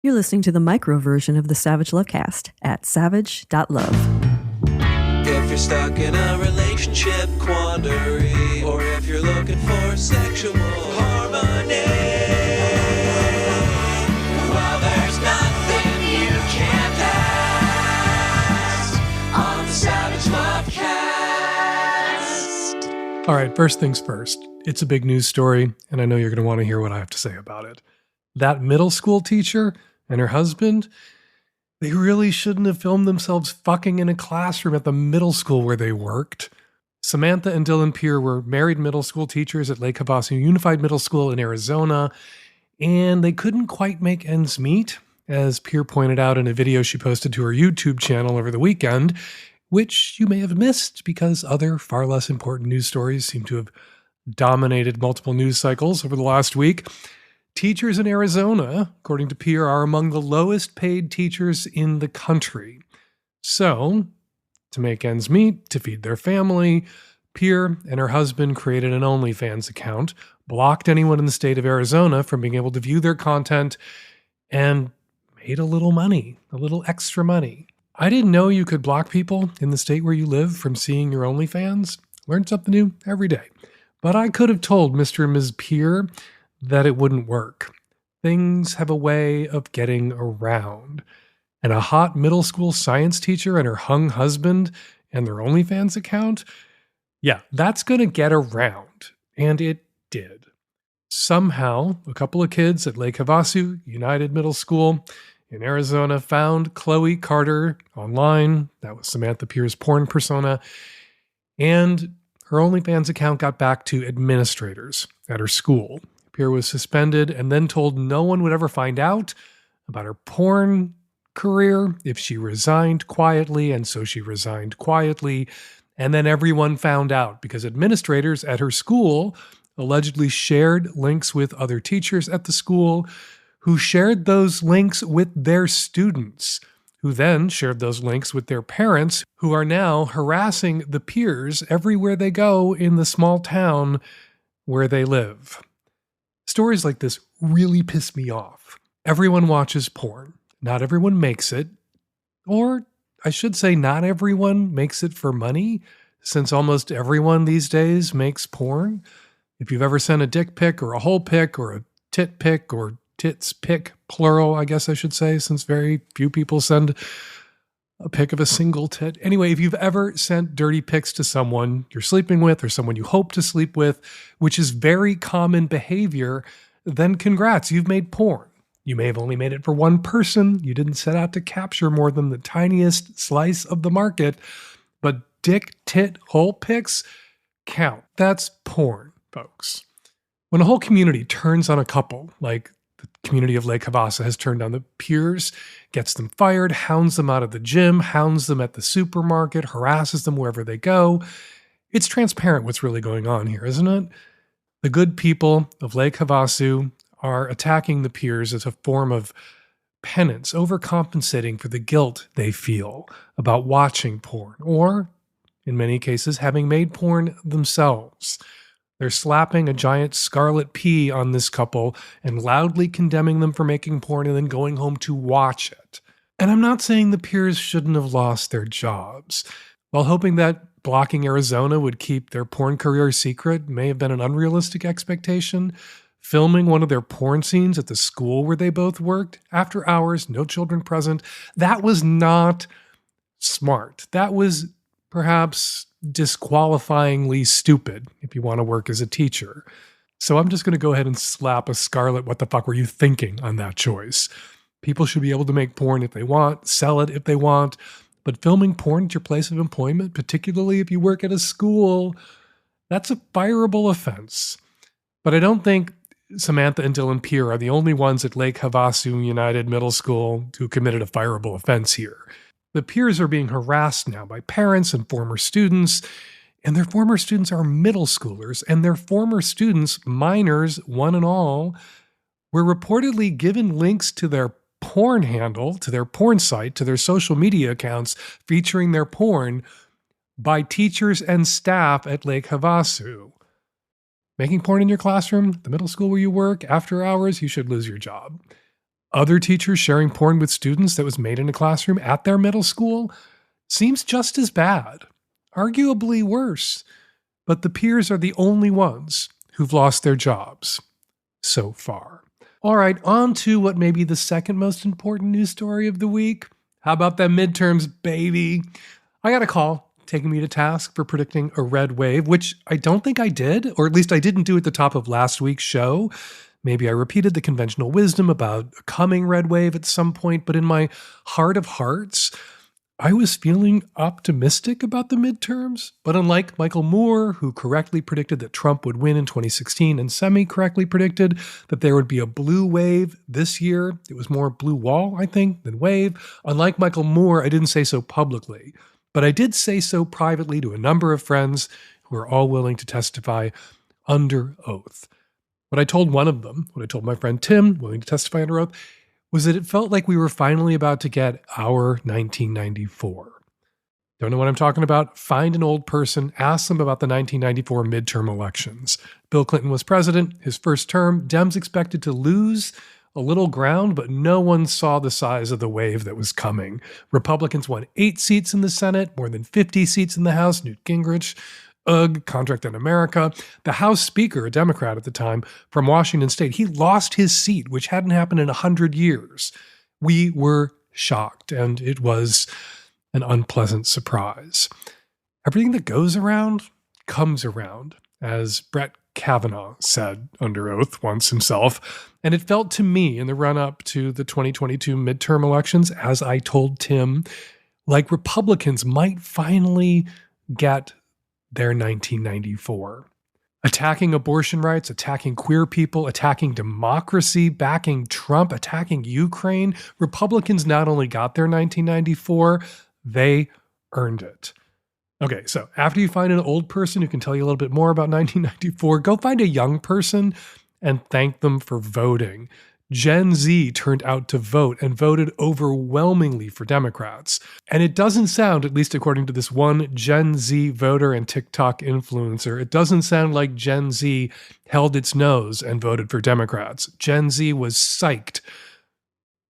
You're listening to the micro version of the Savage Lovecast at savage.love. If you're stuck in a relationship quandary, or if you're looking for sexual harmony, well, there's nothing you can't ask on the Savage Lovecast. All right, first things first. It's a big news story, and I know you're going to want to hear what I have to say about it. That middle school teacher and her husband, they really shouldn't have filmed themselves fucking in a classroom at the middle school where they worked. Samantha and Dylan Peer were married middle school teachers at Lake Havasu Unified Middle School in Arizona, and they couldn't quite make ends meet, as Peer pointed out in a video she posted to her YouTube channel over the weekend, which you may have missed because other far less important news stories seem to have dominated multiple news cycles over the last week. Teachers in Arizona, according to Peer, are among the lowest paid teachers in the country. So, to make ends meet, to feed their family, Peer and her husband created an OnlyFans account, blocked anyone in the state of Arizona from being able to view their content, and made a little money, a little extra money. I didn't know you could block people in the state where you live from seeing your OnlyFans. Learn something new every day. But I could have told Mr. and Ms. Peer that it wouldn't work. Things have a way of getting around. And a hot middle school science teacher and her hung husband and their OnlyFans account? Yeah, that's going to get around. And it did. Somehow, a couple of kids at Lake Havasu United Middle School in Arizona found Chloe Carter online. That was Samantha Peer's porn persona. And her OnlyFans account got back to administrators at her school. Peer was suspended and then told no one would ever find out about her porn career if she resigned quietly, and so she resigned quietly. And then everyone found out because administrators at her school allegedly shared links with other teachers at the school who shared those links with their students, who then shared those links with their parents, who are now harassing the peers everywhere they go in the small town where they live. Stories like this really piss me off. Everyone watches porn. Not everyone makes it. Or, I should say, not everyone makes it for money, since almost everyone these days makes porn. If you've ever sent a dick pic or a hole pic or a tit pic or tits pic, plural, I guess I should say, since very few people send a pic of a single tit. Anyway, if you've ever sent dirty pics to someone you're sleeping with or someone you hope to sleep with, which is very common behavior, then congrats, you've made porn. You may have only made it for one person. You didn't set out to capture more than the tiniest slice of the market, but dick, tit, hole pics count. That's porn, folks. When a whole community turns on a couple, like the community of Lake Havasu has turned on the Peers, gets them fired, hounds them out of the gym, hounds them at the supermarket, harasses them wherever they go. It's transparent what's really going on here, isn't it? The good people of Lake Havasu are attacking the Peers as a form of penance, overcompensating for the guilt they feel about watching porn, or, in many cases, having made porn themselves. They're slapping a giant scarlet P on this couple and loudly condemning them for making porn and then going home to watch it. And I'm not saying the Peers shouldn't have lost their jobs. While hoping that blocking Arizona would keep their porn career secret may have been an unrealistic expectation, filming one of their porn scenes at the school where they both worked, after hours, no children present, that was not smart. That was perhaps disqualifyingly stupid if you want to work as a teacher. So I'm just going to go ahead and slap a scarlet "what the fuck were you thinking" on that choice. People should be able to make porn if they want, sell it if they want, but filming porn at your place of employment, particularly if you work at a school, that's a fireable offense. But I don't think Samantha and Dylan Peer are the only ones at Lake Havasu United Middle School who committed a fireable offense here. The Peers are being harassed now by parents and former students, and their former students are middle schoolers, and their former students, minors, one and all, were reportedly given links to their porn handle, to their porn site, to their social media accounts featuring their porn by teachers and staff at Lake Havasu. Making porn in your classroom, the middle school where you work, after hours, you should lose your job. other teachers sharing porn with students that was made in a classroom at their middle school seems just as bad, arguably worse. But the peers are the only ones who've lost their jobs so far. All right, on to what may be the second most important news story of the week. How about them midterms, baby? I got a call taking me to task for predicting a red wave, which I don't think I did, or at least I didn't do at the top of last week's show. Maybe I repeated the conventional wisdom about a coming red wave at some point, but in my heart of hearts, I was feeling optimistic about the midterms. But unlike Michael Moore, who correctly predicted that Trump would win in 2016 and semi-correctly predicted that there would be a blue wave this year, it was more blue wall, I think, than wave. Unlike Michael Moore, I didn't say so publicly, but I did say so privately to a number of friends who are all willing to testify under oath. What I told one of them, what I told my friend Tim, willing to testify under oath, was that it felt like we were finally about to get our 1994. Don't know what I'm talking about? Find an old person, ask them about the 1994 midterm elections. Bill Clinton was president, his first term. Dems expected to lose a little ground, but no one saw the size of the wave that was coming. Republicans won 8 seats in the Senate, more than 50 seats in the House. Newt Gingrich, Contract on America. The House Speaker, a Democrat at the time, from Washington State, he lost his seat, which hadn't happened in 100 years. We were shocked, and it was an unpleasant surprise. Everything that goes around comes around, as Brett Kavanaugh said under oath once himself. And it felt to me in the run-up to the 2022 midterm elections, as I told Tim, like Republicans might finally get their 1994. Attacking abortion rights, attacking queer people, attacking democracy, backing Trump, attacking Ukraine. Republicans not only got their 1994, they earned it. Okay, so after you find an old person who can tell you a little bit more about 1994, go find a young person and thank them for voting. Gen Z turned out to vote and voted overwhelmingly for Democrats. And it doesn't sound, at least according to this one Gen Z voter and TikTok influencer, it doesn't sound like Gen Z held its nose and voted for Democrats. Gen Z was psyched.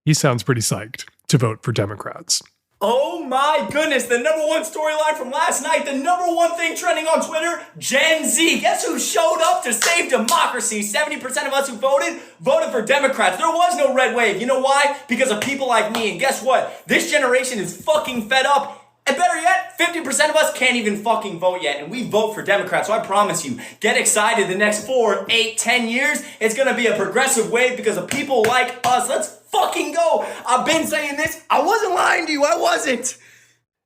He sounds pretty psyched to vote for Democrats. Oh my goodness, the number one storyline from last night, the number one thing trending on Twitter, Gen Z. Guess who showed up to save democracy? 70% of us who voted for Democrats. There was no red wave. You know why? Because of people like me. And guess what? This generation is fucking fed up. And better yet, 50% of us can't even fucking vote yet. And we vote for Democrats. So I promise you, get excited the next 4, 8, 10 years. It's going to be a progressive wave because of people like us. Let's fucking go. I've been saying this. I wasn't lying to you. I wasn't.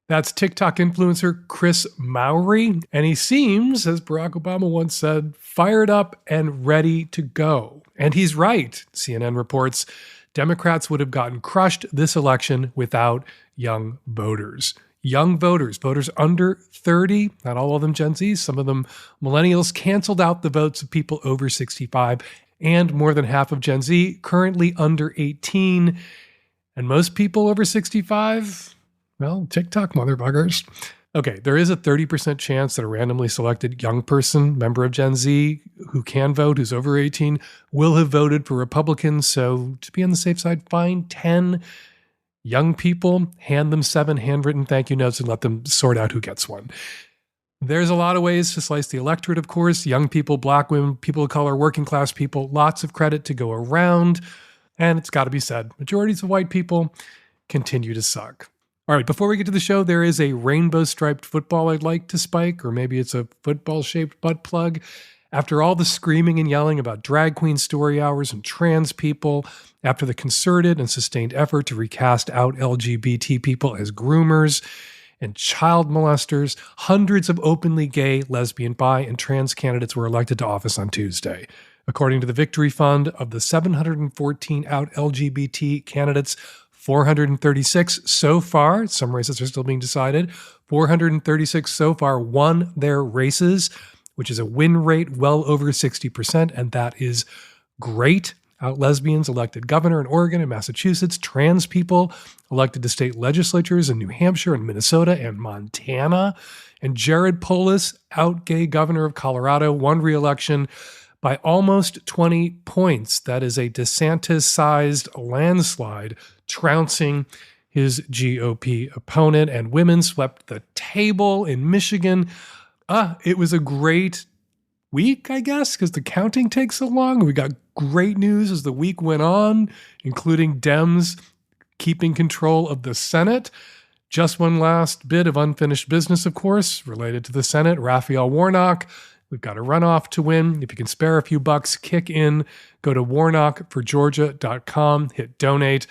That's TikTok influencer Chris Mowry. And he seems, as Barack Obama once said, fired up and ready to go. And he's right. CNN reports Democrats would have gotten crushed this election without young voters. Young voters, voters under 30, not all of them Gen Z, some of them millennials, canceled out the votes of people over 65, and more than half of Gen Z currently under 18. And most people over 65, well, TikTok motherfuckers. Okay, there is a 30% chance that a randomly selected young person, member of Gen Z, who can vote, who's over 18, will have voted for Republicans. So to be on the safe side, find 10 young people, hand them 7 handwritten thank you notes, and let them sort out who gets one. There's a lot of ways to slice the electorate, of course. Young people, black women, people of color, working class people, lots of credit to go around. And it's got to be said, majorities of white people continue to suck. All right, before we get to the show, there is a rainbow-striped football I'd like to spike, or maybe it's a football-shaped butt plug. After all the screaming and yelling about drag queen story hours and trans people, after the concerted and sustained effort to recast out LGBT people as groomers and child molesters, hundreds of openly gay, lesbian, bi, and trans candidates were elected to office on Tuesday. According to the Victory Fund, of the 714 out LGBT candidates, 436 so far, some races are still being decided, 436 so far won their races, which is a win rate well over 60%, and that is great. Out lesbians elected governor in Oregon and Massachusetts, trans people elected to state legislatures in New Hampshire and Minnesota and Montana, and Jared Polis, out gay governor of Colorado, won re-election by almost 20 points. That is a DeSantis-sized landslide, trouncing his GOP opponent, and women swept the table in Michigan. It was a great week, I guess, because the counting takes so long. We got great news as the week went on, including Dems keeping control of the Senate. Just one last bit of unfinished business, of course, related to the Senate. Raphael Warnock, we've got a runoff to win. If you can spare a few bucks, kick in. Go to warnockforgeorgia.com, hit donate.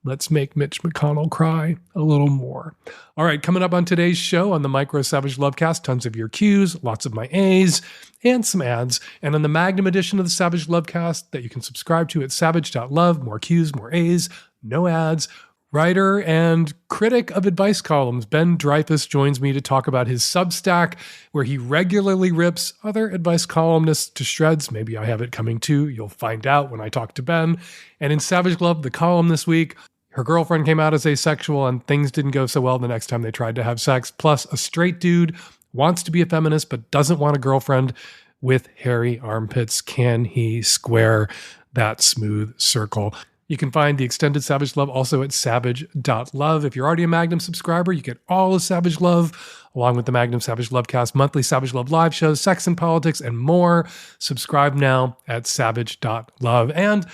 Let's make Mitch McConnell cry a little more. All right, coming up on today's show on the Micro Savage Lovecast, tons of your Qs, lots of my As, and some ads. And on the Magnum edition of the Savage Lovecast that you can subscribe to at savage.love, more Qs, more As, no ads. Writer and critic of advice columns, Ben Dreyfuss joins me to talk about his Substack, where he regularly rips other advice columnists to shreds. Maybe I have it coming too. You'll find out when I talk to Ben. And in Savage Love, the column this week, her girlfriend came out as asexual and things didn't go so well the next time they tried to have sex. Plus, a straight dude wants to be a feminist but doesn't want a girlfriend with hairy armpits. Can he square that smooth circle? You can find the extended Savage Love also at savage.love. If you're already a Magnum subscriber, you get all of Savage Love, along with the Magnum Savage Lovecast, monthly Savage Love live shows, sex and politics, and more. Subscribe now at savage.love. And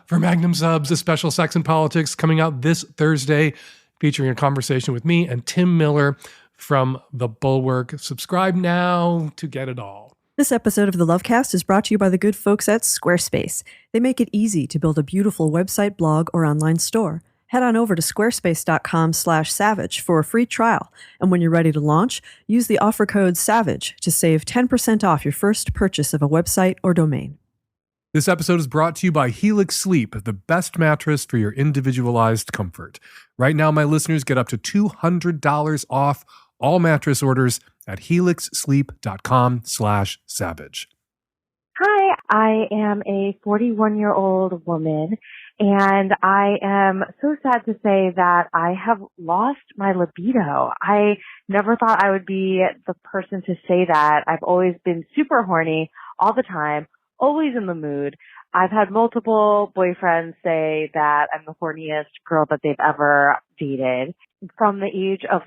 for Magnum subs, a special Sex and Politics coming out this Thursday, featuring a conversation with me and Tim Miller from The Bulwark. Subscribe now to get it all. This episode of the Lovecast is brought to you by the good folks at Squarespace. They make it easy to build a beautiful website, blog, or online store. Head on over to squarespace.com/savage for a free trial. And when you're ready to launch, use the offer code SAVAGE to save 10% off your first purchase of a website or domain. This episode is brought to you by Helix Sleep, the best mattress for your individualized comfort. Right now, my listeners get up to $200 off all mattress orders at helixsleep.com/savage. Hi, I am a 41-year-old woman, and I am so sad to say that I have lost my libido. I never thought I would be the person to say that. I've always been super horny all the time, always in the mood. I've had multiple boyfriends say that I'm the horniest girl that they've ever dated. From the age of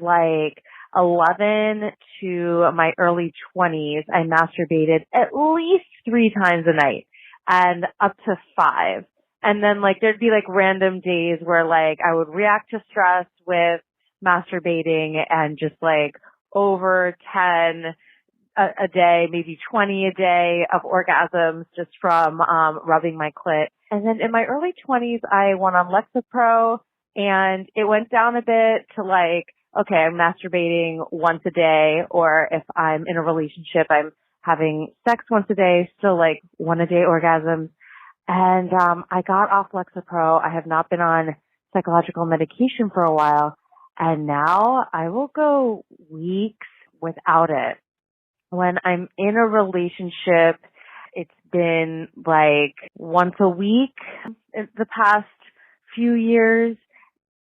11 to my early 20s, I masturbated at least 3 times a night and up to 5. And then there'd be random days where I would react to stress with masturbating and just over 10 a day, maybe 20 a day of orgasms just from rubbing my clit. And then in my early 20s, I went on Lexapro and it went down a bit to okay, I'm masturbating once a day, or if I'm in a relationship, I'm having sex once a day, still 1 a day orgasms. And I got off Lexapro. I have not been on psychological medication for a while, and now I will go weeks without it. When I'm in a relationship, it's been once a week in the past few years.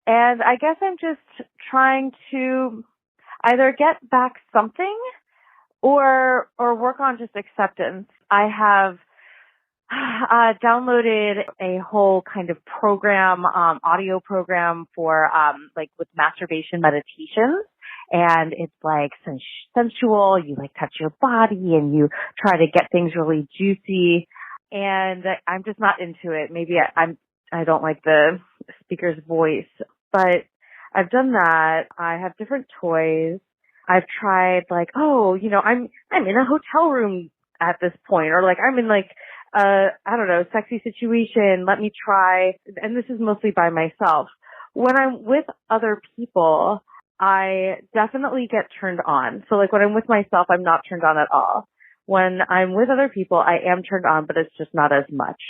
And I guess I'm just trying to either get back something or work on just acceptance. I have downloaded a whole kind of program, audio program for with masturbation meditations. And it's sensual. You touch your body and you try to get things really juicy. And I'm just not into it. Maybe I don't like the speaker's voice, but I've done that. I have different toys. I've tried I'm in a hotel room at this point, or I'm in I don't know, sexy situation. Let me try. And this is mostly by myself. When I'm with other people, I definitely get turned on. So when I'm with myself, I'm not turned on at all. When I'm with other people, I am turned on, but it's just not as much.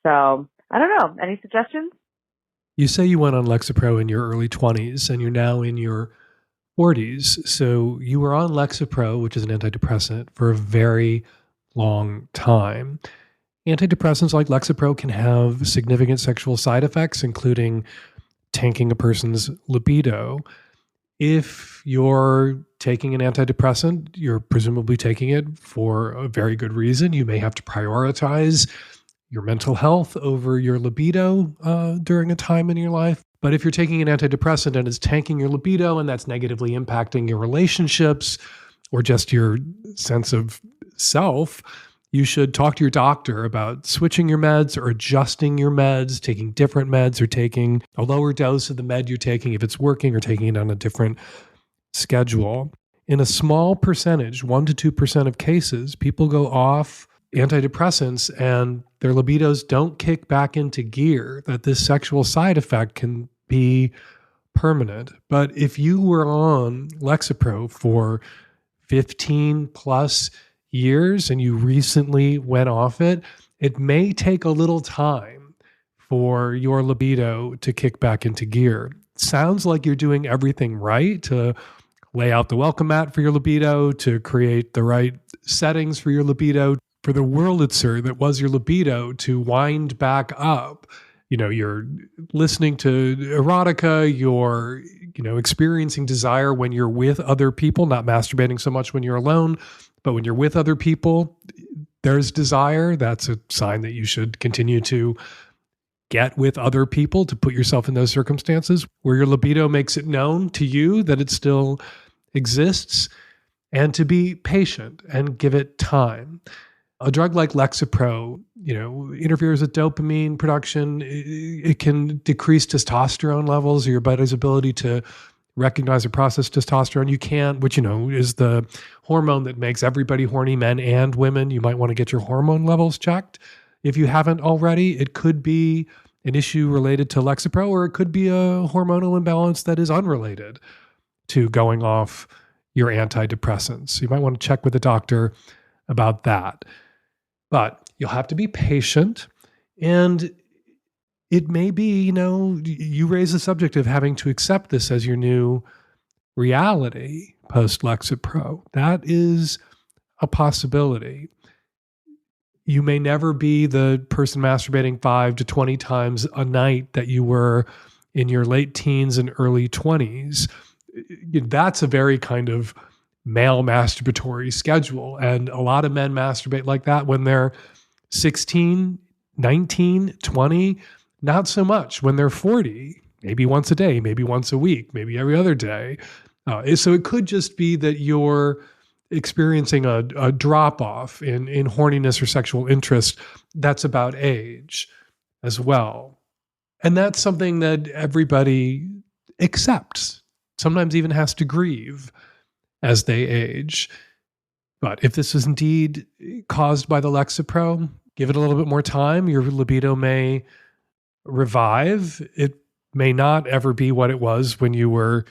So I don't know. Any suggestions? You say you went on Lexapro in your early 20s and you're now in your 40s. So you were on Lexapro, which is an antidepressant, for a very long time. Antidepressants like Lexapro can have significant sexual side effects, including tanking a person's libido. If you're taking an antidepressant, you're presumably taking it for a very good reason. You may have to prioritize your mental health over your libido during a time in your life. But if you're taking an antidepressant and it's tanking your libido and that's negatively impacting your relationships or just your sense of self, you should talk to your doctor about switching your meds or adjusting your meds, taking different meds or taking a lower dose of the med you're taking if it's working, or taking it on a different schedule. In a small percentage, 1% to 2% of cases, people go off antidepressants and their libidos don't kick back into gear, that this sexual side effect can be permanent. But if you were on Lexapro for 15 plus years and you recently went off it, it may take a little time for your libido to kick back into gear. Sounds like you're doing everything right to lay out the welcome mat for your libido, to create the right settings for your libido, for the Wurlitzer that was your libido to wind back up. You're listening to erotica, you're, experiencing desire when you're with other people, not masturbating so much when you're alone, but when you're with other people, there's desire. That's a sign that you should continue to get with other people, to put yourself in those circumstances where your libido makes it known to you that it still exists, and to be patient and give it time. A drug like Lexapro, interferes with dopamine production. It can decrease testosterone levels, or your body's ability to recognize or process testosterone. You can't, which, is the hormone that makes everybody horny, men and women. You might want to get your hormone levels checked if you haven't already. It could be an issue related to Lexapro, or it could be a hormonal imbalance that is unrelated to going off your antidepressants. You might want to check with a doctor about that. But you'll have to be patient, and it may be, you raise the subject of having to accept this as your new reality post Lexapro. That is a possibility. You may never be the person masturbating 5 to 20 times a night that you were in your late teens and early 20s. That's a very kind of male masturbatory schedule. And a lot of men masturbate like that when they're 16, 19, 20, not so much when they're 40, maybe once a day, maybe once a week, maybe every other day. So it could just be that you're experiencing a drop-off in horniness or sexual interest that's about age as well. And that's something that everybody accepts, sometimes even has to grieve as they age. But if this is indeed caused by the Lexapro, give it a little bit more time. Your libido may revive. It may not ever be what it was when you were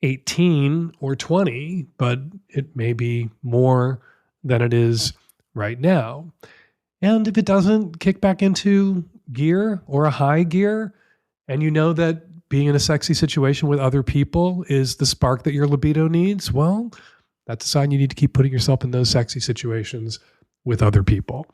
18 or 20, but it may be more than it is right now. And if it doesn't kick back into gear or a high gear, and you know that being in a sexy situation with other people is the spark that your libido needs, well, that's a sign you need to keep putting yourself in those sexy situations with other people.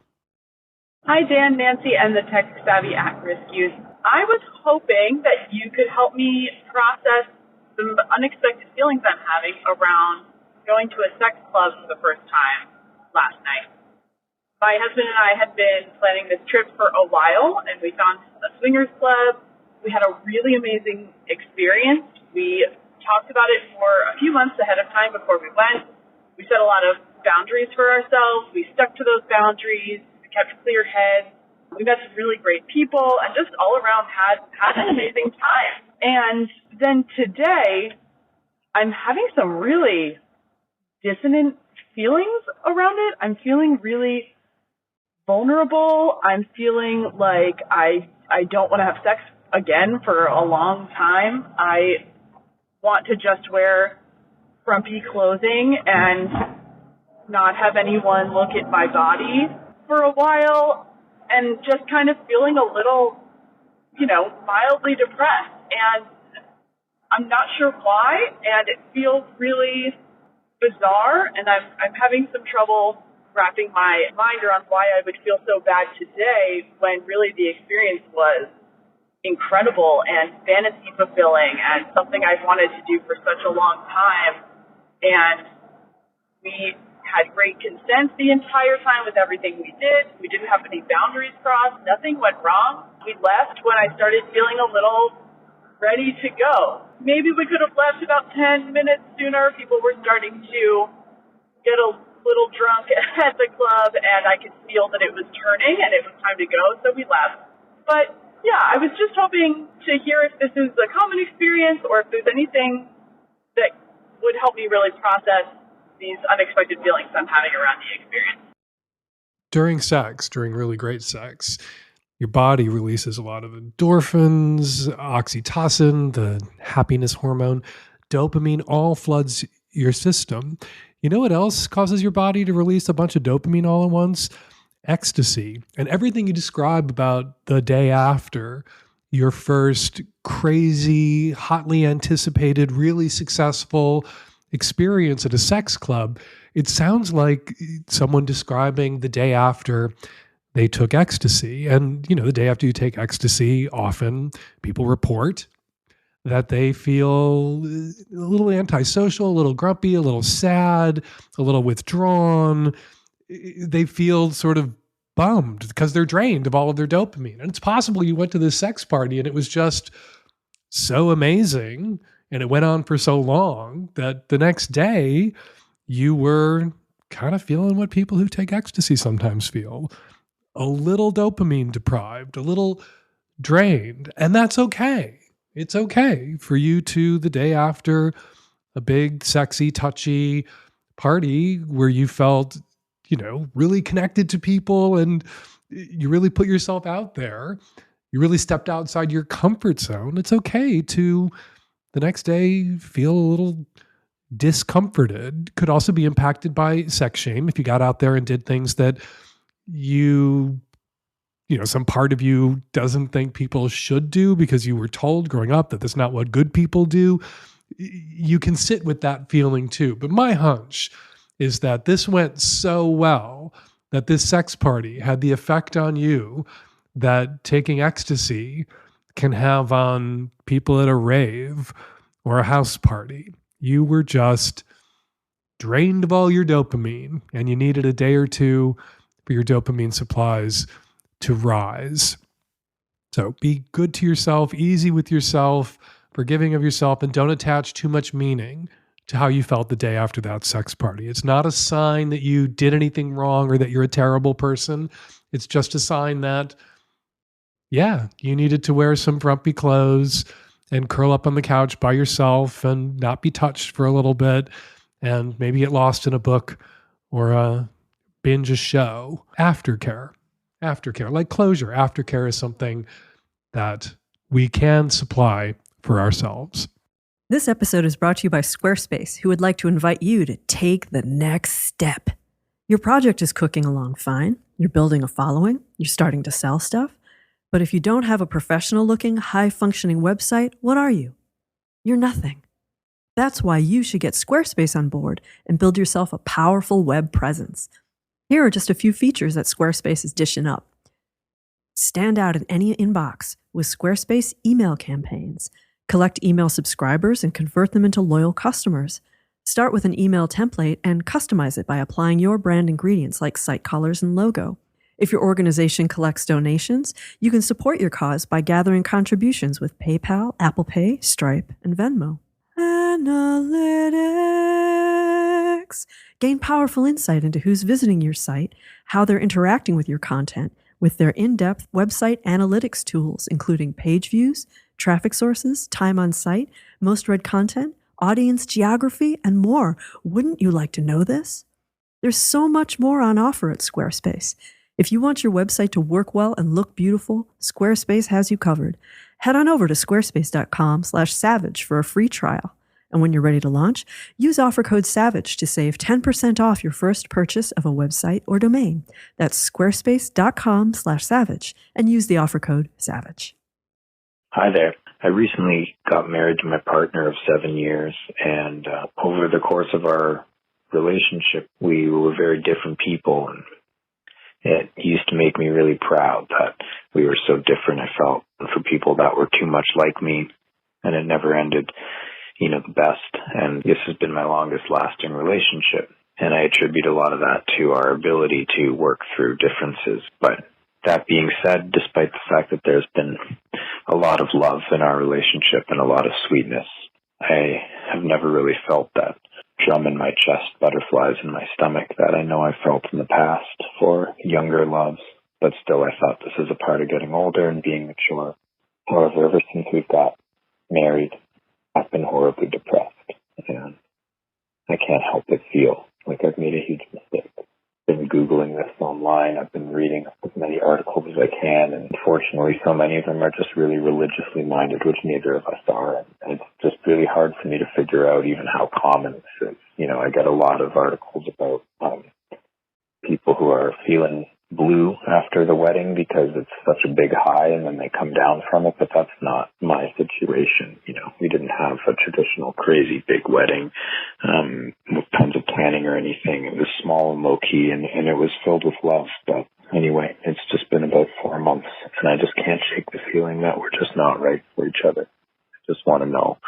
Hi, Dan, Nancy, and the tech-savvy at-risk youth. I was hoping that you could help me process some unexpected feelings I'm having around going to a sex club for the first time last night. My husband and I had been planning this trip for a while, and we found a swingers club. We had a really amazing experience. We talked about it for a few months ahead of time before we went. We set a lot of boundaries for ourselves. We stuck to those boundaries. We kept a clear head. We met some really great people and just all around had an amazing time. And then today, I'm having some really dissonant feelings around it. I'm feeling really vulnerable. I'm feeling like I don't want to have sex again for a long time. I want to just wear frumpy clothing and not have anyone look at my body for a while, and just kind of feeling a little, mildly depressed. And I'm not sure why, and it feels really bizarre, and I'm having some trouble wrapping my mind around why I would feel so bad today when really the experience was incredible and fantasy fulfilling and something I've wanted to do for such a long time. And we had great consent the entire time with everything we did. We didn't have any boundaries crossed. Nothing went wrong. We left when I started feeling a little ready to go. Maybe we could have left about 10 minutes sooner. People were starting to get a little drunk at the club, and I could feel that it was turning and it was time to go, so we left. But yeah, I was just hoping to hear if this is a common experience or if there's anything that would help me really process these unexpected feelings I'm having around the experience. During sex, during really great sex, your body releases a lot of endorphins, oxytocin, the happiness hormone, dopamine, all floods your system. You know what else causes your body to release a bunch of dopamine all at once? Ecstasy. And everything you describe about the day after your first crazy, hotly anticipated, really successful experience at a sex club, it sounds like someone describing the day after they took ecstasy. And, you know, the day after you take ecstasy, often people report that they feel a little antisocial, a little grumpy, a little sad, a little withdrawn. They feel sort of bummed because they're drained of all of their dopamine. And it's possible you went to this sex party and it was just so amazing and it went on for so long that the next day you were kind of feeling what people who take ecstasy sometimes feel. A little dopamine deprived, a little drained, and that's okay. It's okay for you to, the day after a big, sexy, touchy party where you felt, you know, really connected to people and you really put yourself out there, you really stepped outside your comfort zone. It's okay to, the next day, feel a little discomforted. Could also be impacted by sex shame if you got out there and did things that you know, some part of you doesn't think people should do because you were told growing up that that's not what good people do. You can sit with that feeling too. But my hunch is that this went so well that this sex party had the effect on you that taking ecstasy can have on people at a rave or a house party. You were just drained of all your dopamine and you needed a day or two for your dopamine supplies to rise. So be good to yourself, easy with yourself, forgiving of yourself, and don't attach too much meaning to how you felt the day after that sex party. It's not a sign that you did anything wrong or that you're a terrible person. It's just a sign that, yeah, you needed to wear some frumpy clothes and curl up on the couch by yourself and not be touched for a little bit and maybe get lost in a book or binge a show. Aftercare, like closure. Aftercare is something that we can supply for ourselves. This episode is brought to you by Squarespace, who would like to invite you to take the next step. Your project is cooking along fine. You're building a following. You're starting to sell stuff. But if you don't have a professional-looking, high-functioning website, what are you? You're nothing. That's why you should get Squarespace on board and build yourself a powerful web presence. Here are just a few features that Squarespace is dishing up. Stand out in any inbox with Squarespace email campaigns. Collect email subscribers and convert them into loyal customers. Start with an email template and customize it by applying your brand ingredients like site colors and logo. If your organization collects donations, you can support your cause by gathering contributions with PayPal, Apple Pay, Stripe, and Venmo. Analytics. Gain powerful insight into who's visiting your site, how they're interacting with your content, with their in-depth website analytics tools, including page views, traffic sources, time on site, most read content, audience geography, and more. Wouldn't you like to know this? There's so much more on offer at Squarespace. If you want your website to work well and look beautiful, Squarespace has you covered. Head on over to squarespace.com/savage for a free trial. And when you're ready to launch, use offer code SAVAGE to save 10% off your first purchase of a website or domain. That's squarespace.com/savage and use the offer code SAVAGE. Hi there. I recently got married to my partner of 7 years, and over the course of our relationship, we were very different people. And It used to make me really proud that we were so different, I felt, for people that were too much like me, and it never ended, the best. And this has been my longest lasting relationship. And I attribute a lot of that to our ability to work through differences. But that being said, despite the fact that there's been a lot of love in our relationship and a lot of sweetness, I have never really felt that drum in my chest, butterflies in my stomach that I know I felt in the past for younger loves. But still, I thought this is a part of getting older and being mature. However, ever since we've got married, I've been horribly depressed. And I can't help but feel like I've made a huge mistake. I've been Googling this online. I've been reading as many articles as I can. And unfortunately, so many of them are just really religiously minded, which neither of us are. And it's just really hard for me to figure out even how common this is. I get a lot of articles about people who are feeling blue after the wedding because it's such a big high and then they come down from it, but that's not my situation. We didn't have a traditional crazy big wedding with tons of planning or anything. It was small and low-key and it was filled with love. But anyway, it's just been about 4 months and I just can't shake the feeling that we're just not right for each other. I just want to know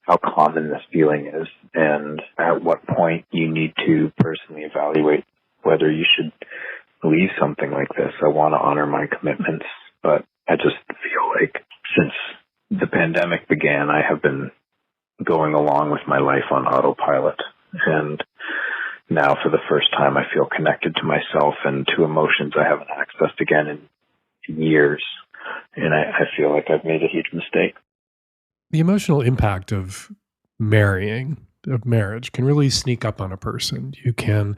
how common this feeling is and at what point you need to personally evaluate whether you should leave something like this. I want to honor my commitments, but I just feel like since the pandemic began, I have been going along with my life on autopilot. And now for the first time, I feel connected to myself and to emotions I haven't accessed again in years. And I feel like I've made a huge mistake. The emotional impact of marriage can really sneak up on a person. You can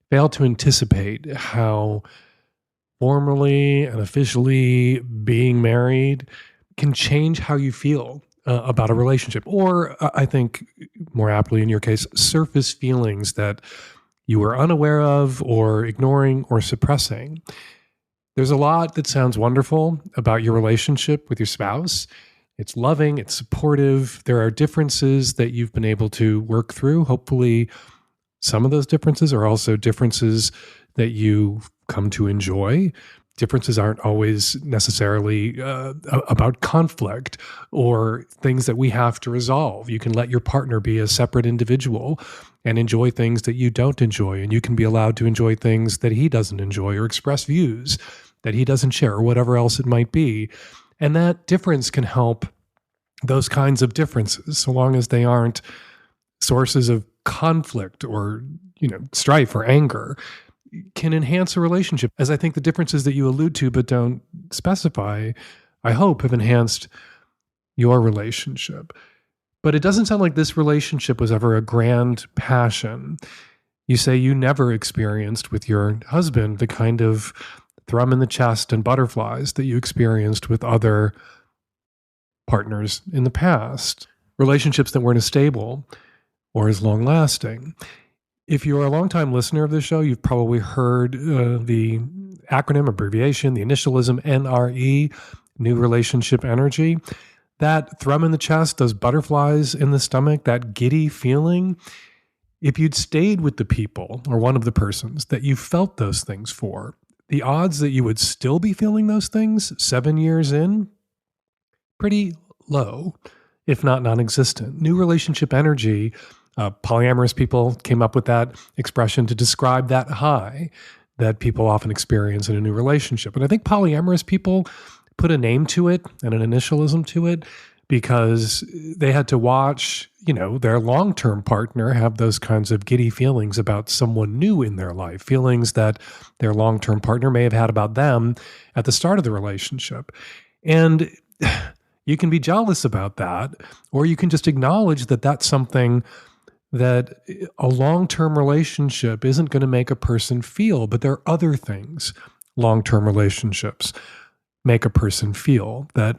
fail to anticipate how formally and officially being married can change how you feel about a relationship. Or I think more aptly in your case, surface feelings that you were unaware of or ignoring or suppressing. There's a lot that sounds wonderful about your relationship with your spouse. It's loving, it's supportive. There are differences that you've been able to work through. Hopefully, some of those differences are also differences that you come to enjoy. Differences aren't always necessarily about conflict or things that we have to resolve. You can let your partner be a separate individual and enjoy things that you don't enjoy, and you can be allowed to enjoy things that he doesn't enjoy or express views that he doesn't share or whatever else it might be. And that difference can help those kinds of differences, so long as they aren't sources of conflict or, strife or anger, can enhance a relationship. As I think the differences that you allude to but don't specify, I hope, have enhanced your relationship. But it doesn't sound like this relationship was ever a grand passion. You say you never experienced with your husband the kind of thrum in the chest and butterflies that you experienced with other partners in the past, relationships that weren't as stable or as long-lasting. If you're a longtime listener of this show, you've probably heard the acronym, abbreviation, the initialism NRE, New Relationship Energy. That thrum in the chest, those butterflies in the stomach, that giddy feeling, if you'd stayed with the people or one of the persons that you felt those things for, the odds that you would still be feeling those things 7 years in, pretty low, if not non-existent. New relationship energy, polyamorous people came up with that expression to describe that high that people often experience in a new relationship. And I think polyamorous people put a name to it and an initialism to it because they had to watch, their long-term partner have those kinds of giddy feelings about someone new in their life, feelings that their long-term partner may have had about them at the start of the relationship. And you can be jealous about that, or you can just acknowledge that that's something that a long-term relationship isn't going to make a person feel, but there are other things long-term relationships make a person feel that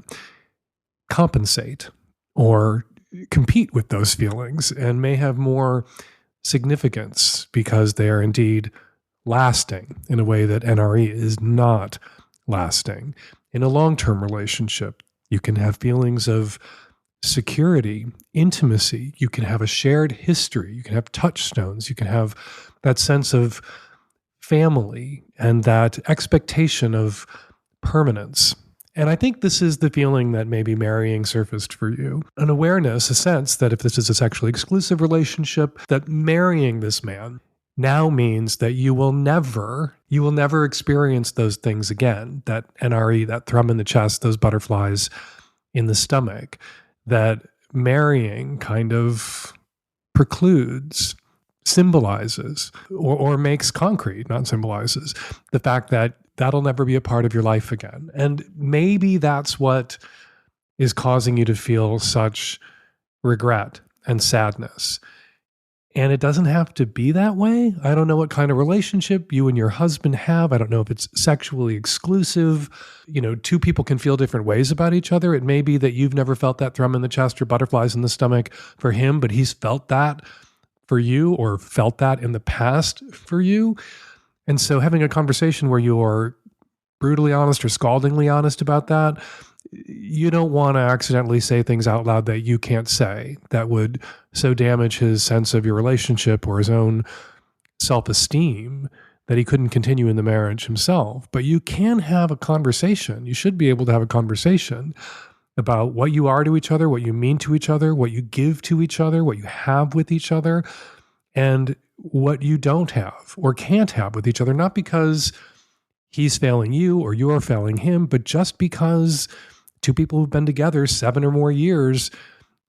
compensate or compete with those feelings and may have more significance because they are indeed lasting in a way that NRE is not lasting. In a long-term relationship, you can have feelings of security, intimacy. You can have a shared history. You can have touchstones. You can have that sense of family and that expectation of permanence. And I think this is the feeling that maybe marrying surfaced for you. An awareness, a sense that if this is a sexually exclusive relationship, that marrying this man now means that you will never experience those things again. That NRE, that thrum in the chest, those butterflies in the stomach, that marrying kind of precludes, symbolizes, or makes concrete, not symbolizes, the fact that that'll never be a part of your life again. And maybe that's what is causing you to feel such regret and sadness. And it doesn't have to be that way. I don't know what kind of relationship you and your husband have. I don't know if it's sexually exclusive. Two people can feel different ways about each other. It may be that you've never felt that thrum in the chest or butterflies in the stomach for him, but he's felt that for you or felt that in the past for you. And so having a conversation where you're brutally honest or scaldingly honest about that, you don't want to accidentally say things out loud that you can't say that would so damage his sense of your relationship or his own self-esteem that he couldn't continue in the marriage himself. But you can have a conversation. You should be able to have a conversation about what you are to each other, what you mean to each other, what you give to each other, what you have with each other, and what you don't have or can't have with each other, not because he's failing you or you're failing him, but just because two people who've been together 7 or more years,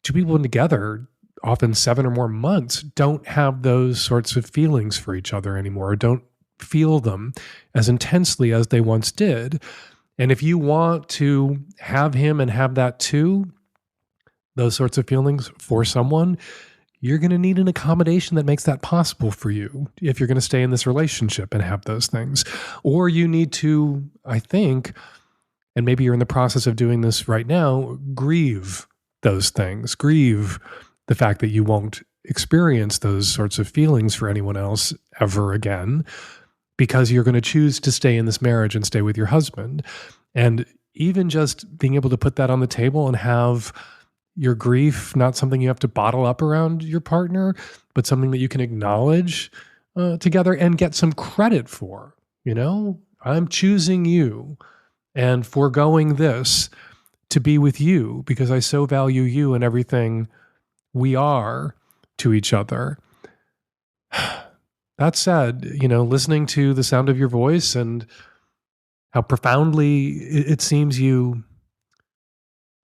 two people been together often 7 or more months, don't have those sorts of feelings for each other anymore, or don't feel them as intensely as they once did. And if you want to have him and have that too, those sorts of feelings for someone, you're going to need an accommodation that makes that possible for you if you're going to stay in this relationship and have those things. Or you need to, I think, and maybe you're in the process of doing this right now, grieve those things. Grieve the fact that you won't experience those sorts of feelings for anyone else ever again, because you're going to choose to stay in this marriage and stay with your husband. And even just being able to put that on the table and have your grief not something you have to bottle up around your partner, but something that you can acknowledge together and get some credit for. I'm choosing you and foregoing this to be with you because I so value you and everything we are to each other. That said, listening to the sound of your voice and how profoundly it seems you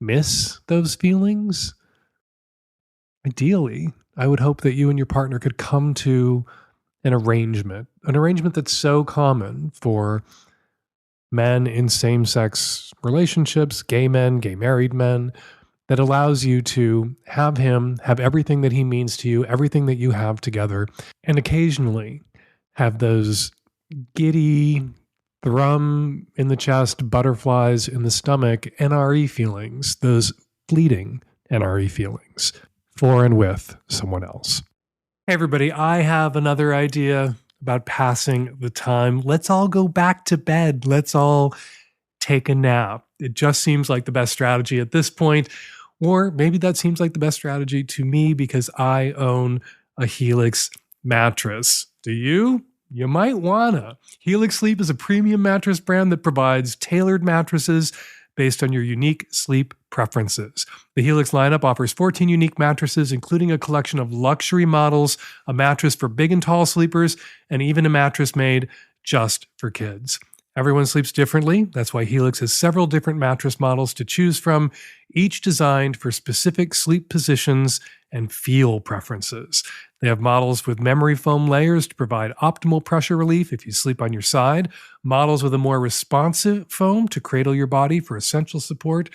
miss those feelings, ideally, I would hope that you and your partner could come to an arrangement that's so common for men in same-sex relationships, gay men, gay married men, that allows you to have him have everything that he means to you, everything that you have together, and occasionally have those giddy, thrum in the chest, butterflies in the stomach, NRE feelings, those fleeting NRE feelings for and with someone else. Hey everybody, I have another idea about passing the time. Let's all go back to bed. Let's all take a nap. It just seems like the best strategy at this point, or maybe that seems like the best strategy to me because I own a Helix mattress. Do you? You might wanna. Helix Sleep is a premium mattress brand that provides tailored mattresses based on your unique sleep preferences. The Helix lineup offers 14 unique mattresses, including a collection of luxury models, a mattress for big and tall sleepers, and even a mattress made just for kids. Everyone sleeps differently. That's why Helix has several different mattress models to choose from, each designed for specific sleep positions and feel preferences. They have models with memory foam layers to provide optimal pressure relief if you sleep on your side, models with a more responsive foam to cradle your body for essential support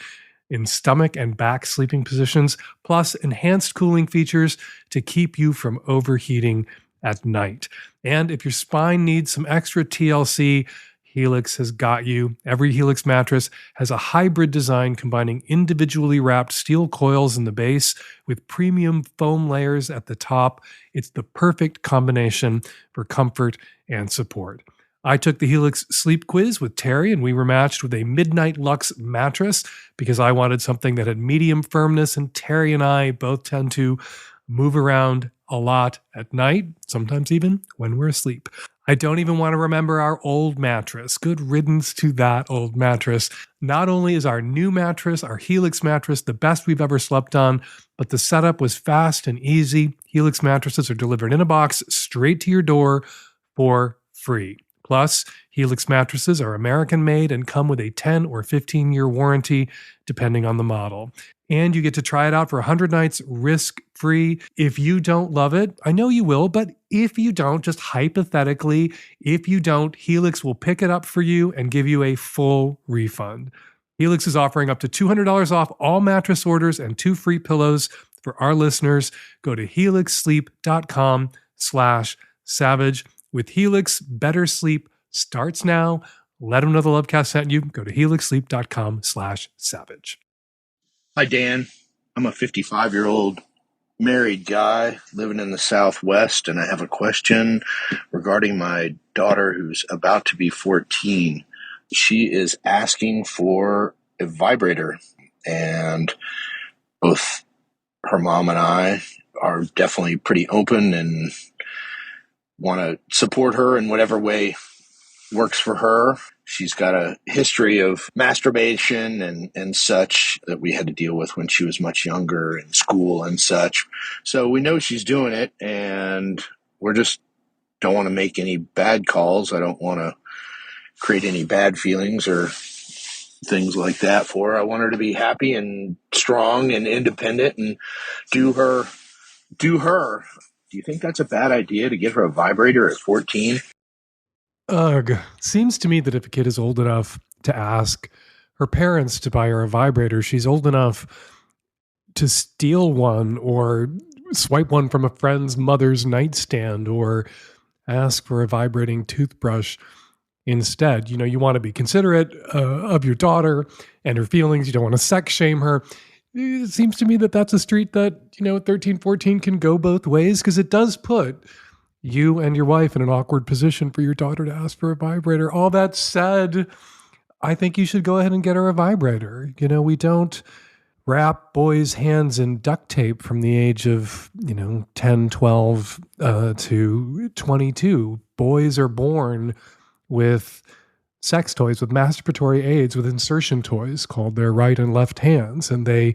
in stomach and back sleeping positions, plus enhanced cooling features to keep you from overheating at night. And if your spine needs some extra TLC, Helix has got you. Every Helix mattress has a hybrid design combining individually wrapped steel coils in the base with premium foam layers at the top. It's the perfect combination for comfort and support. I took the Helix sleep quiz with Terry, and we were matched with a Midnight Luxe mattress because I wanted something that had medium firmness, and Terry and I both tend to move around a lot at night, sometimes even when we're asleep. I don't even want to remember our old mattress. Good riddance to that old mattress. Not only is our new mattress, our Helix mattress, the best we've ever slept on, but the setup was fast and easy. Helix mattresses are delivered in a box straight to your door for free. Plus, Helix mattresses are American-made and come with a 10 or 15-year warranty, depending on the model. And you get to try it out for 100 nights risk-free. If you don't love it, I know you will, but if you don't, just hypothetically, if you don't, Helix will pick it up for you and give you a full refund. Helix is offering up to $200 off all mattress orders and 2 free pillows for our listeners. Go to helixsleep.com/savage. With Helix, better sleep starts now. Let them know the Lovecast sent you. Go to helixsleep.com/savage. Hi, Dan. I'm a 55-year-old married guy living in the Southwest, and I have a question regarding my daughter who's about to be 14. She is asking for a vibrator, and both her mom and I are definitely pretty open and want to support her in whatever way works for her. She's got a history of masturbation and such that we had to deal with when she was much younger in school and such. So we know she's doing it, and we're just don't want to make any bad calls. I don't want to create any bad feelings or things like that for her. I want her to be happy and strong and independent and do her. Do you think that's a bad idea to get her a vibrator at 14? Ugh. Seems to me that if a kid is old enough to ask her parents to buy her a vibrator, she's old enough to steal one or swipe one from a friend's mother's nightstand or ask for a vibrating toothbrush instead. You know, you want to be considerate of your daughter and her feelings. You don't want to sex shame her. It seems to me that that's a street that, 13, 14 can go both ways, because it does put you and your wife in an awkward position for your daughter to ask for a vibrator. All that said, I think you should go ahead and get her a vibrator. We don't wrap boys' hands in duct tape from the age of, 10, 12 to 22. Boys are born with sex toys, with masturbatory aids, with insertion toys called their right and left hands, and they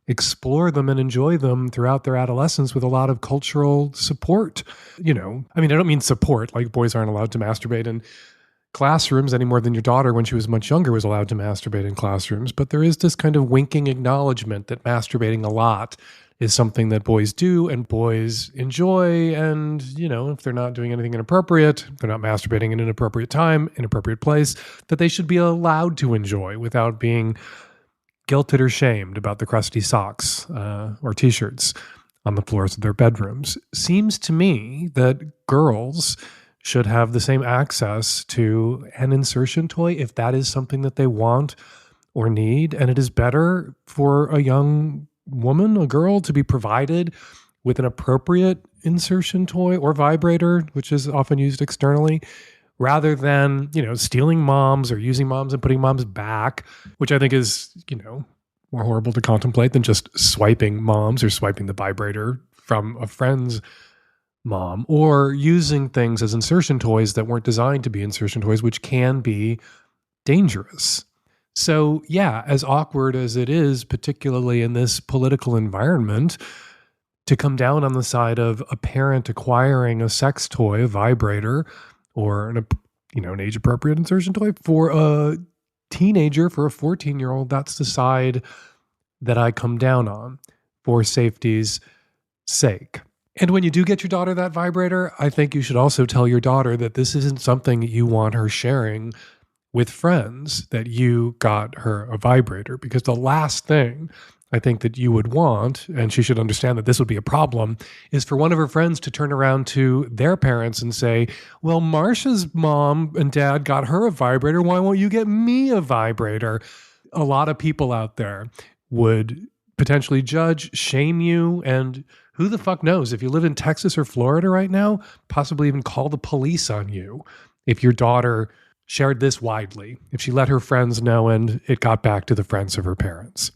explore them and enjoy them throughout their adolescence with a lot of cultural support. I don't mean support, like boys aren't allowed to masturbate in classrooms any more than your daughter, when she was much younger, was allowed to masturbate in classrooms, but there is this kind of winking acknowledgement that masturbating a lot is something that boys do and boys enjoy. And, if they're not doing anything inappropriate, they're not masturbating in an appropriate time, inappropriate place, that they should be allowed to enjoy without being guilted or shamed about the crusty socks or t-shirts on the floors of their bedrooms. Seems to me that girls should have the same access to an insertion toy if that is something that they want or need. And it is better for a young woman, a girl, to be provided with an appropriate insertion toy or vibrator, which is often used externally, rather than, stealing moms or using moms and putting moms back, which I think is, more horrible to contemplate than just swiping moms or swiping the vibrator from a friend's mom, or using things as insertion toys that weren't designed to be insertion toys, which can be dangerous. So yeah, as awkward as it is, particularly in this political environment, to come down on the side of a parent acquiring a sex toy, a vibrator, or an age-appropriate insertion toy for a teenager, for a 14-year-old, that's the side that I come down on for safety's sake. And when you do get your daughter that vibrator, I think you should also tell your daughter that this isn't something you want her sharing with friends, that you got her a vibrator, because the last thing I think that you would want, and she should understand that this would be a problem, is for one of her friends to turn around to their parents and say, well, Marsha's mom and dad got her a vibrator. Why won't you get me a vibrator? A lot of people out there would potentially judge, shame you, and who the fuck knows, if you live in Texas or Florida right now, possibly even call the police on you if your daughter shared this widely, if she let her friends know and it got back to the friends of her parents.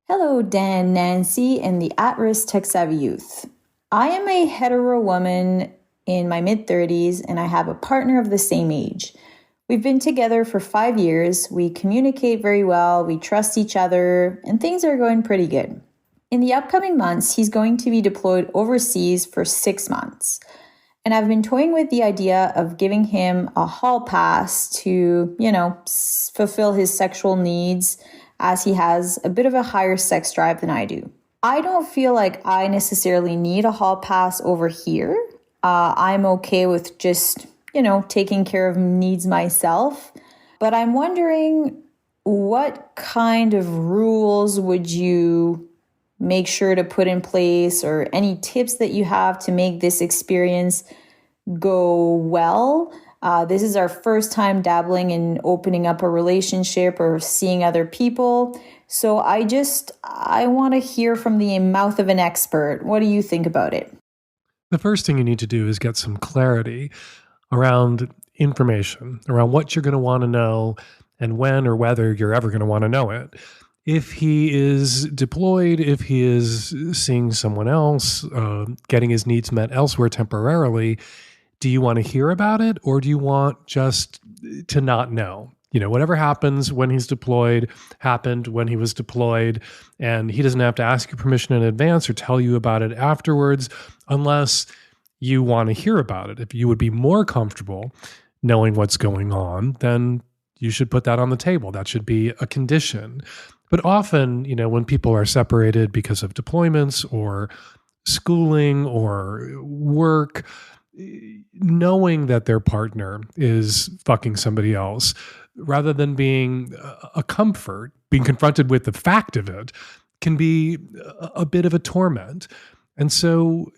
Hello, Dan, Nancy, and the at-risk tech-savvy youth. I am a hetero woman in my mid-30s, and I have a partner of the same age. We've been together for 5 years. We communicate very well. We trust each other, and things are going pretty good. In the upcoming months, he's going to be deployed overseas for 6 months. And I've been toying with the idea of giving him a hall pass to, fulfill his sexual needs, as he has a bit of a higher sex drive than I do. I don't feel like I necessarily need a hall pass over here. I'm okay with just, taking care of needs myself. But I'm wondering, what kind of rules would you make sure to put in place, or any tips that you have to make this experience go well? This is our first time dabbling in opening up a relationship or seeing other people. So I want to hear from the mouth of an expert. What do you think about it? The first thing you need to do is get some clarity around information, around what you're going to want to know and when or whether you're ever going to want to know it. If he is deployed, if he is seeing someone else, getting his needs met elsewhere temporarily, do you want to hear about it, or do you want just to not know? Whatever happens when he's deployed happened when he was deployed, and he doesn't have to ask your permission in advance or tell you about it afterwards unless you want to hear about it. If you would be more comfortable knowing what's going on, then you should put that on the table. That should be a condition. But often, when people are separated because of deployments or schooling or work, knowing that their partner is fucking somebody else, rather than being a comfort, being confronted with the fact of it, can be a bit of a torment. And so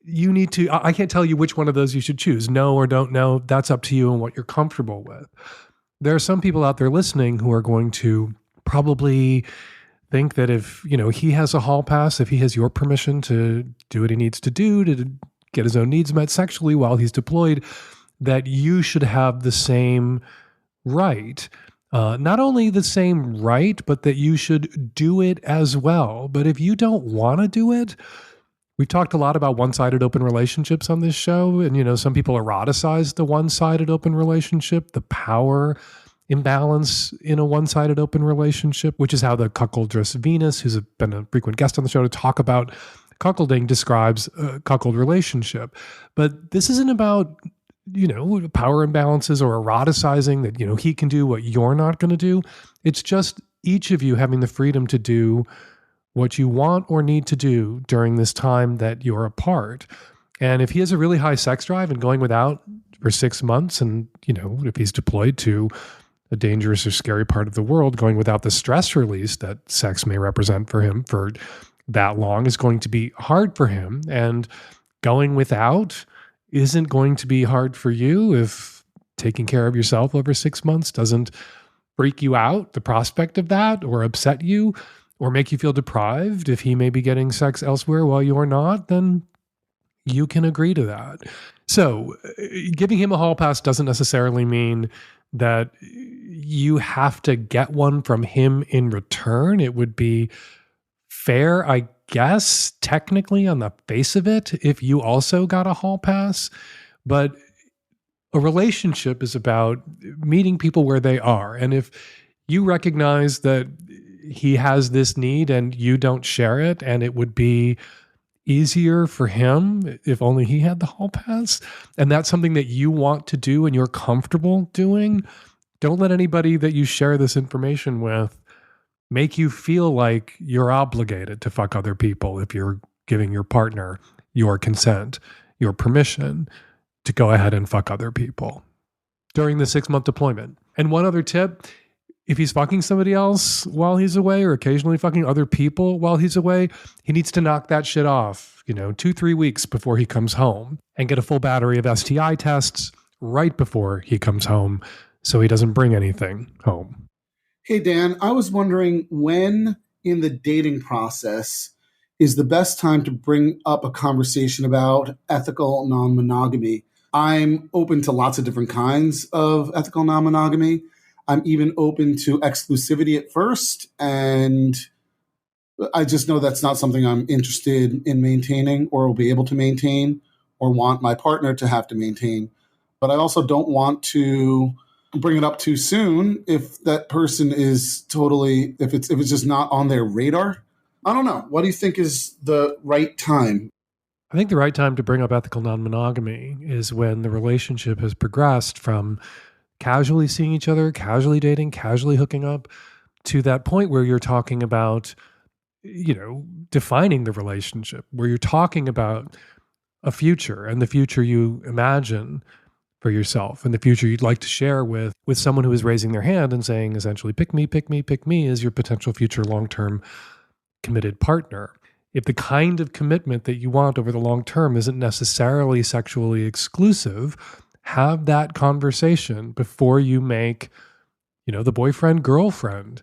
you need to, I can't tell you which one of those you should choose, know or don't know. That's up to you and what you're comfortable with. There are some people out there listening who are going to probably think that if, he has a hall pass, if he has your permission to do what he needs to do to get his own needs met sexually while he's deployed, that you should have the same right. Not only the same right, but that you should do it as well. But if you don't want to do it, we've talked a lot about one-sided open relationships on this show. And, some people eroticize the one-sided open relationship, the power imbalance in a one-sided open relationship, which is how the cuckoldress Venus, who's been a frequent guest on the show to talk about cuckolding, describes a cuckold relationship. But this isn't about, power imbalances or eroticizing that, he can do what you're not going to do. It's just each of you having the freedom to do what you want or need to do during this time that you're apart. And if he has a really high sex drive and going without for 6 months, and, if he's deployed to a dangerous or scary part of the world, going without the stress release that sex may represent for him for that long is going to be hard for him. And going without isn't going to be hard for you if taking care of yourself over 6 months doesn't freak you out, the prospect of that, or upset you, or make you feel deprived. If he may be getting sex elsewhere while you're not, then you can agree to that. So giving him a hall pass doesn't necessarily mean that you have to get one from him in return. It would be fair, I guess, technically on the face of it, if you also got a hall pass. But a relationship is about meeting people where they are. And if you recognize that he has this need and you don't share it, and it would be easier for him if only he had the hall pass, and that's something that you want to do and you're comfortable doing, don't let anybody that you share this information with make you feel like you're obligated to fuck other people if you're giving your partner your consent, your permission to go ahead and fuck other people during the 6-month deployment. And one other tip, if he's fucking somebody else while he's away, or occasionally fucking other people while he's away, he needs to knock that shit off, 2-3 weeks before he comes home, and get a full battery of STI tests right before he comes home so he doesn't bring anything home. Hey, Dan, I was wondering when in the dating process is the best time to bring up a conversation about ethical non-monogamy. I'm open to lots of different kinds of ethical non-monogamy. I'm even open to exclusivity at first, and I just know that's not something I'm interested in maintaining or will be able to maintain or want my partner to have to maintain. But I also don't want to bring it up too soon if that person is totally, if it's just not on their radar. I don't know. What do you think is the right time? I think the right time to bring up ethical non-monogamy is when the relationship has progressed from casually seeing each other, casually dating, casually hooking up, to that point where you're talking about, defining the relationship, where you're talking about a future and the future you imagine for yourself and the future you'd like to share with someone who is raising their hand and saying, essentially, pick me, pick me, pick me as your potential future long-term committed partner. If the kind of commitment that you want over the long term isn't necessarily sexually exclusive, have that conversation before you make, the boyfriend-girlfriend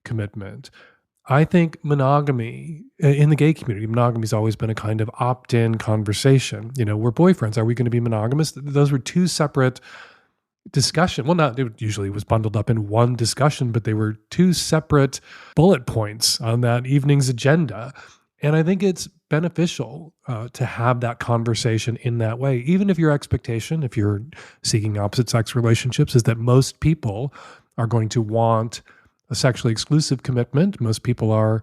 commitment. I think monogamy, in the gay community, monogamy's always been a kind of opt-in conversation. We're boyfriends. Are we going to be monogamous? Those were two separate discussion. Well, it usually was bundled up in one discussion, but they were two separate bullet points on that evening's agenda. And I think it's beneficial to have that conversation in that way, even if your expectation, if you're seeking opposite sex relationships, is that most people are going to want a sexually exclusive commitment. Most people are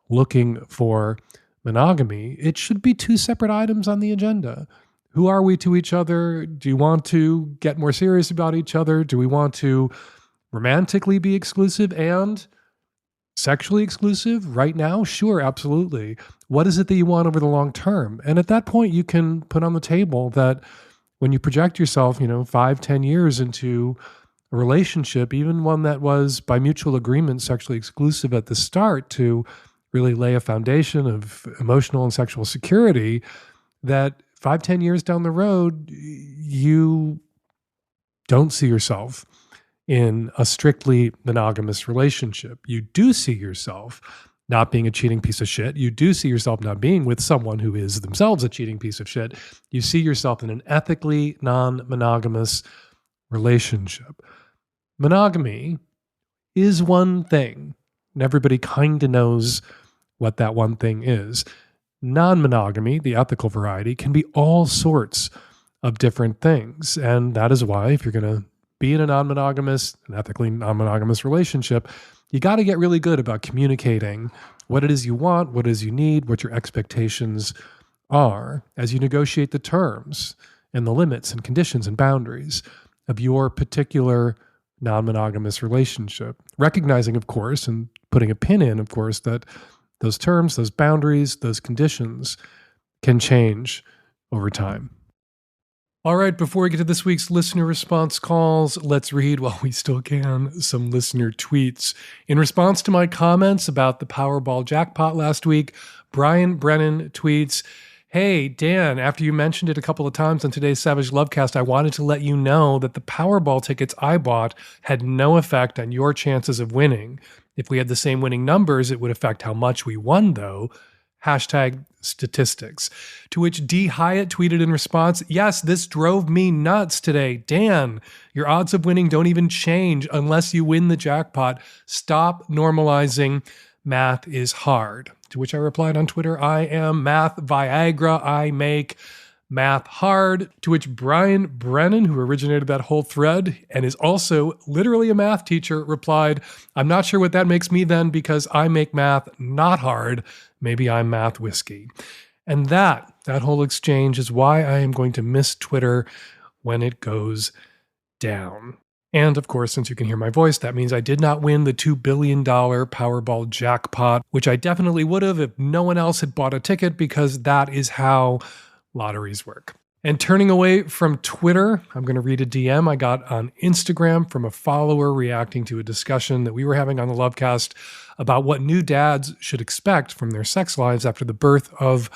looking for monogamy. It should be two separate items on the agenda. Who are we to each other? Do you want to get more serious about each other? Do we want to romantically be exclusive and sexually exclusive right now? Sure, absolutely. What is it that you want over the long term? And at that point, you can put on the table that when you project yourself, 5-10 years into a relationship, even one that was by mutual agreement sexually exclusive at the start, to really lay a foundation of emotional and sexual security, that 5-10 years down the road, you don't see yourself in a strictly monogamous relationship. You do see yourself not being a cheating piece of shit. You do see yourself not being with someone who is themselves a cheating piece of shit. You see yourself in an ethically non-monogamous relationship. Monogamy is one thing, and everybody kind of knows what that one thing is. Non-monogamy, the ethical variety, can be all sorts of different things. And that is why, if you're going to be in an ethically non-monogamous relationship, you got to get really good about communicating what it is you want, what it is you need, what your expectations are as you negotiate the terms and the limits and conditions and boundaries of your particular non-monogamous relationship. Recognizing, of course, and putting a pin in, of course, that those terms, those boundaries, those conditions can change over time. All right, before we get to this week's listener response calls, let's read, while we still can, some listener tweets. In response to my comments about the Powerball jackpot last week, Brian Brennan tweets, "Hey, Dan, after you mentioned it a couple of times on today's Savage Lovecast, I wanted to let you know that the Powerball tickets I bought had no effect on your chances of winning. If we had the same winning numbers, it would affect how much we won, though. #statistics. To which D. Hyatt tweeted in response, "Yes, this drove me nuts today. Dan, your odds of winning don't even change unless you win the jackpot. Stop normalizing. Math is hard." To which I replied on Twitter, "I am math Viagra. I make math hard." To which Brian Brennan, who originated that whole thread and is also literally a math teacher, replied, "I'm not sure what that makes me then, because I make math not hard. Maybe I'm math whiskey." And that whole exchange is why I am going to miss Twitter when it goes down. And of course, since you can hear my voice, that means I did not win the $2 billion Powerball jackpot, which I definitely would have if no one else had bought a ticket, because that is how lotteries work. And turning away from Twitter, I'm going to read a DM I got on Instagram from a follower reacting to a discussion that we were having on the Lovecast about what new dads should expect from their sex lives after the birth of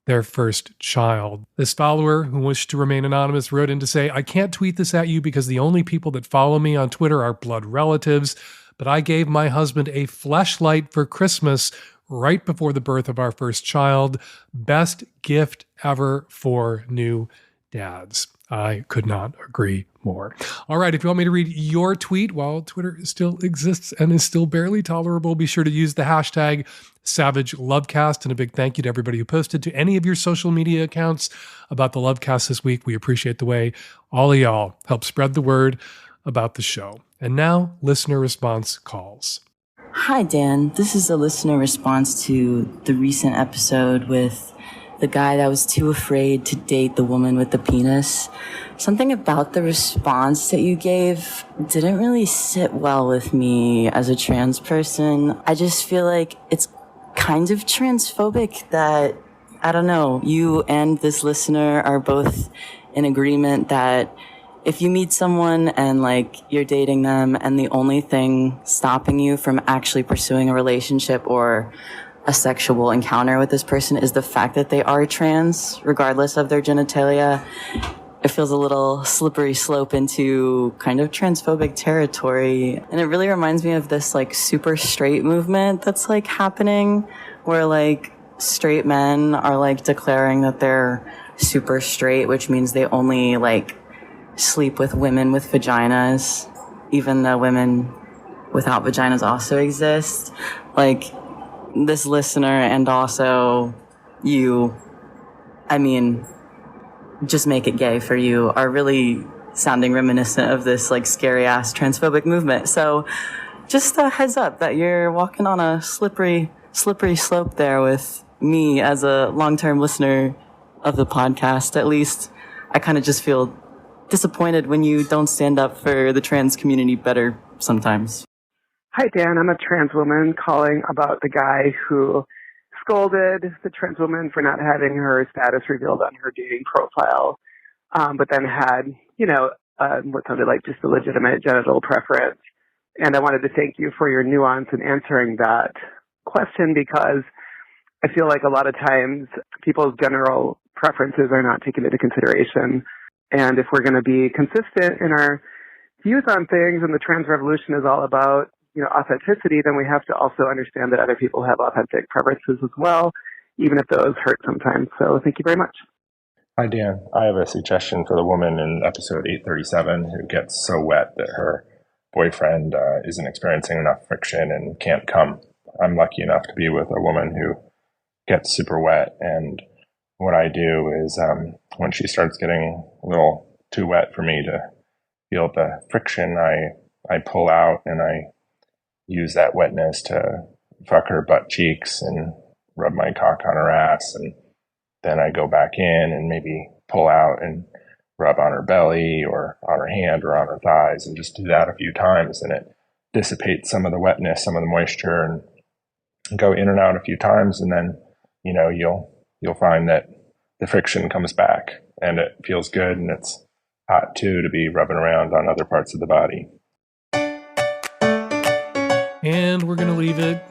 their first child. This follower, who wished to remain anonymous, wrote in to say, "I can't tweet this at you because the only people that follow me on Twitter are blood relatives, but I gave my husband a fleshlight for Christmas right before the birth of our first child. Best gift ever for new dads." I could not agree more. All right, if you want me to read your tweet while Twitter still exists and is still barely tolerable, be sure to use the hashtag Savage Lovecast. And a big thank you to everybody who posted to any of your social media accounts about the Lovecast this week. We appreciate the way all of y'all help spread the word about the show. And now, listener response calls. Hi, Dan. This is a listener response to the recent episode with the guy that was too afraid to date the woman with the penis. Something about the response that you gave didn't really sit well with me as a trans person. I just feel like it's kind of transphobic that, I don't know, you and this listener are both in agreement that if you meet someone and like you're dating them and the only thing stopping you from actually pursuing a relationship or a sexual encounter with this person is the fact that they are trans, regardless of their genitalia, it feels a little slippery slope into kind of transphobic territory. And it really reminds me of this like super straight movement that's like happening where like straight men are like declaring that they're super straight, which means they only like sleep with women with vaginas, even though women without vaginas also exist. Like, this listener and also you, I mean, just make it gay for you, are really sounding reminiscent of this like scary ass transphobic movement. So just a heads up that you're walking on a slippery slope there with me as a long-term listener of the podcast. At least I kind of just feel disappointed when you don't stand up for the trans community better sometimes. Hi, Dan. I'm a trans woman calling about the guy who scolded the trans woman for not having her status revealed on her dating profile, but then had, what sounded like just a legitimate genital preference. And I wanted to thank you for your nuance in answering that question, because I feel like a lot of times people's general preferences are not taken into consideration. And if we're going to be consistent in our views on things, and the trans revolution is all about authenticity, then we have to also understand that other people have authentic preferences as well, even if those hurt sometimes. So thank you very much. Hi, Dan. I have a suggestion for the woman in episode 837 who gets so wet that her boyfriend isn't experiencing enough friction and can't come. I'm lucky enough to be with a woman who gets super wet, and what I do is when she starts getting a little too wet for me to feel the friction, I pull out and I use that wetness to fuck her butt cheeks and rub my cock on her ass, and then I go back in and maybe pull out and rub on her belly or on her hand or on her thighs, and just do that a few times, and it dissipates some of the wetness, some of the moisture, and go in and out a few times, and then you'll find that the friction comes back and it feels good, and it's hot too to be rubbing around on other parts of the body. And we're going to leave it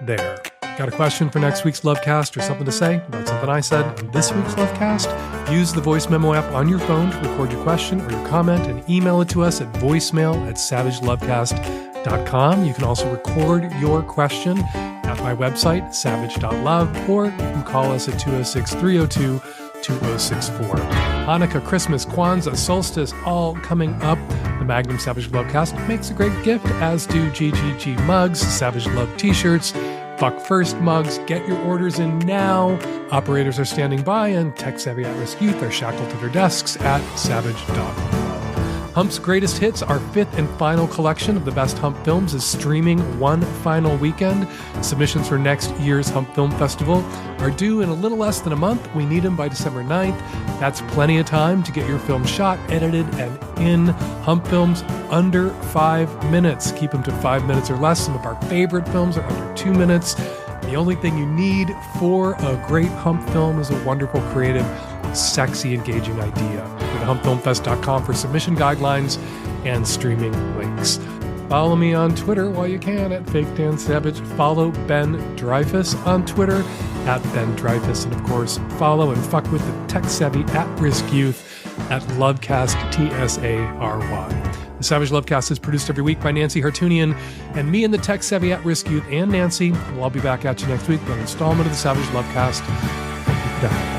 there. Got a question for next week's Lovecast or something to say about something I said in this week's Lovecast? Use the voice memo app on your phone to record your question or your comment and email it to us at voicemail@savagelovecast.com. You can also record your question at my website, savage.love, or you can call us at 206-302-2064. Hanukkah, Christmas, Kwanzaa, Solstice, all coming up. The Magnum Savage Lovecast makes a great gift, as do GGG mugs, Savage Love t-shirts, Fuck First mugs. Get your orders in now. Operators are standing by, and tech-savvy at-risk youth are shackled to their desks at savage.love. Hump's Greatest Hits, our fifth and final collection of the best Hump films, is streaming one final weekend. Submissions for next year's Hump Film Festival are due in a little less than a month. We need them by December 9th. That's plenty of time to get your film shot, edited, and in. Hump films under 5 minutes. Keep them to 5 minutes or less. Some of our favorite films are under 2 minutes. The only thing you need for a great Hump film is a wonderful, creative, sexy, engaging idea. Go to humpfilmfest.com for submission guidelines and streaming links. Follow me on Twitter while you can at Fake Dan Savage. Follow Ben Dreyfuss on Twitter at Ben Dreyfuss. And of course, follow and fuck with the tech-savvy at-risk youth at Lovecast, TSARY. The Savage Lovecast is produced every week by Nancy Hartunian and me and the tech-savvy at-risk youth and Nancy. We'll all be back at you next week with an installment of the Savage Lovecast. Hope you die.